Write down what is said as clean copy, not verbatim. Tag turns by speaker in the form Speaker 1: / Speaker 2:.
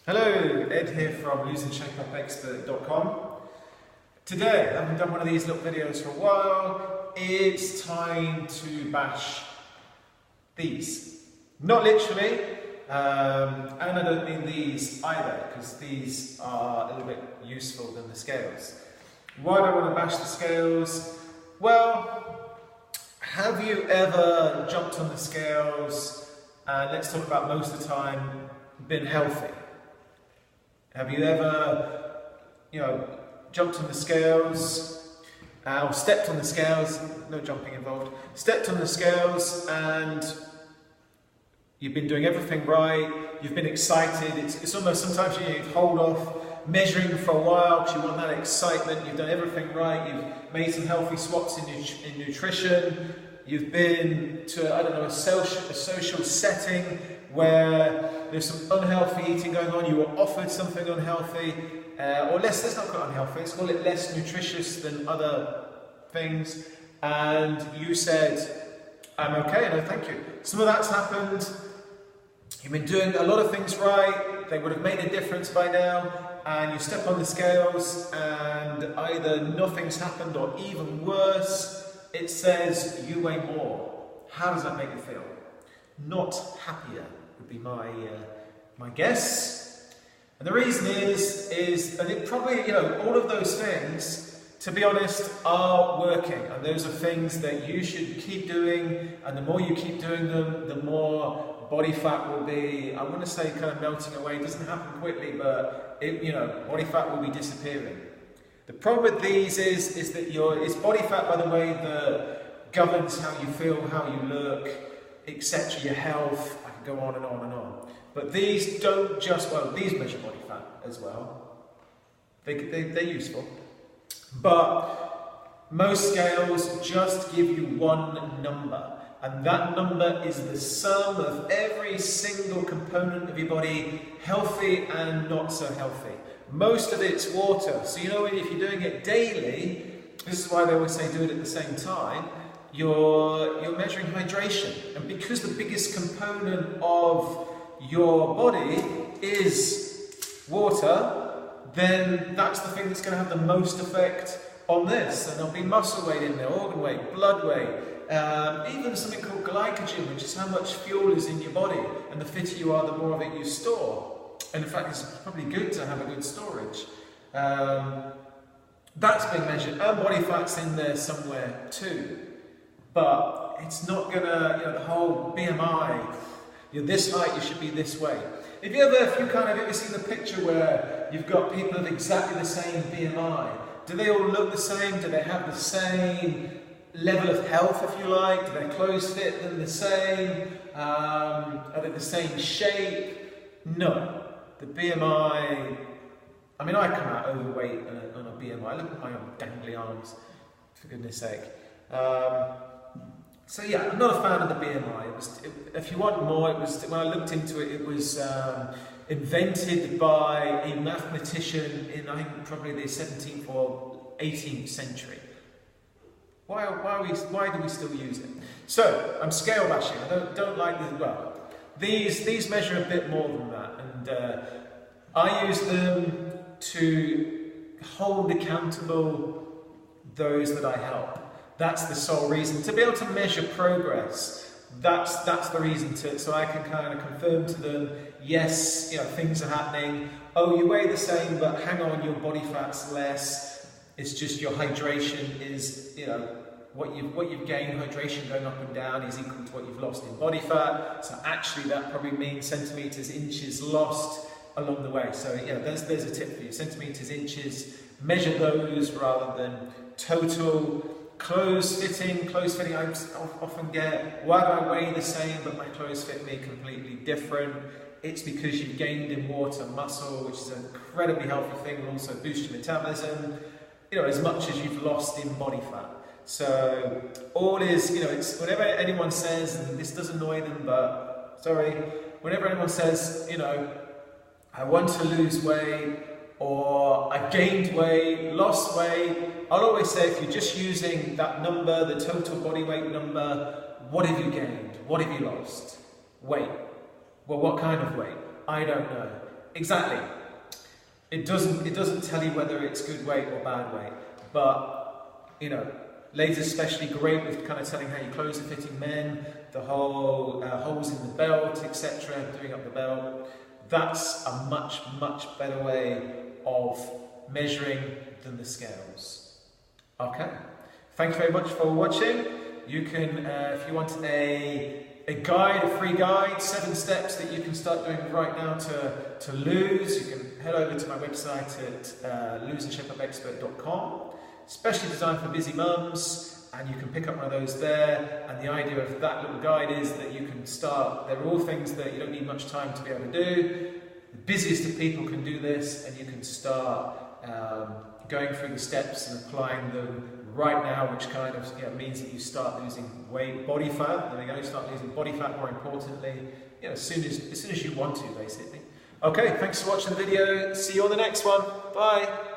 Speaker 1: Hello, Ed here from loseandshapeupexpert.com. Today, I haven't done one of these little videos for a while. It's time to bash these. Not literally, and I don't mean these either, because these are a little bit useful than the scales. Why do I want to bash the scales? Well, have you ever jumped on the scales and, let's talk about most of the time, been healthy? Have you ever, jumped on the scales, or stepped on the scales, no jumping involved, stepped on the scales and you've been doing everything right, you've been excited, it's almost sometimes you hold off measuring for a while because you want that excitement, you've done everything right, you've made some healthy swaps in nutrition, you've been to, a social setting where there's some unhealthy eating going on, you were offered something unhealthy, or let's not call it unhealthy, let's call it less nutritious than other things, and you said, I'm okay, no thank you. Some of that's happened, you've been doing a lot of things right, they would have made a difference by now, and you step on the scales and either nothing's happened or even worse, it says you weigh more. How does that make you feel? Not happier would be my guess. And the reason is, and it probably, all of those things, to be honest, are working. And those are things that you should keep doing. And the more you keep doing them, the more body fat will be, I want to say kind of melting away. It doesn't happen quickly, but body fat will be disappearing. The problem with these is that it's body fat, by the way, that governs how you feel, how you look, etc., your health. I can go on and on and on. But these don't just, these measure body fat as well. They're useful. But most scales just give you one number. And that number is the sum of every single component of your body, healthy and not so healthy. Most of it's water. So if you're doing it daily, this is why they always say do it at the same time, you're measuring hydration. And because the biggest component of your body is water, then that's the thing that's going to have the most effect on this. And there'll be muscle weight in there, organ weight, blood weight, even something called glycogen, which is how much fuel is in your body. And the fitter you are, the more of it you store. And in fact, it's probably good to have a good storage. That's being measured, and body fat's in there somewhere too. But it's not gonna, the whole BMI, you're this height, you should be this way. If you ever seen the picture where you've got people of exactly the same BMI, do they all look the same? Do they have the same level of health, if you like? Do their clothes fit them the same? Are they the same shape? No. The BMI, I come out overweight on a BMI. Look at my dangly arms, for goodness sake. So yeah, I'm not a fan of the BMI. If you want more, when I looked into it, it was invented by a mathematician in, I think, probably the 17th or 18th century. Why do we still use it? So, I'm scale bashing. I don't like this. These measure a bit more than that, and I use them to hold accountable those that I help. That's the sole reason. To be able to measure progress, that's the reason so I can kind of confirm to them, yes, things are happening. Oh, you weigh the same, but hang on, your body fat's less. It's just your hydration is, what you've gained, hydration going up and down is equal to what you've lost in body fat. So actually that probably means centimetres, inches lost along the way. So there's a tip for you. Centimetres, inches, measure those rather than total. Clothes fitting, I often get, why do I weigh the same but my clothes fit me completely different? It's because you've gained in water muscle, which is an incredibly healthy thing, will also boost your metabolism, as much as you've lost in body fat. So all is, it's whenever anyone says, and this does annoy them, but sorry, whenever anyone says, I want to lose weight, or I've gained weight, lost weight, I'll always say if you're just using that number, the total body weight number, what have you gained? What have you lost? Weight. Well, what kind of weight? I don't know. exactly. It doesn't tell you whether it's good weight or bad weight, but you know, ladies especially great with kind of telling how your clothes are fitting. Men, the whole holes in the belt, etc., doing up the belt. That's a much better way of measuring than the scales. Okay, thank you very much for watching. You can, if you want a guide, a free guide, 7 steps that you can start doing right now to lose, you can head over to my website at loseandshapupexpert.com. Especially designed for busy mums, and you can pick up one of those there. And the idea of that little guide is that you can start, they're all things that you don't need much time to be able to do. The busiest of people can do this, and you can start going through the steps and applying them right now, which kind of means that you start losing weight, body fat. There we go, start losing body fat more importantly, as soon as you want to, basically. Okay, thanks for watching the video. See you on the next one. Bye.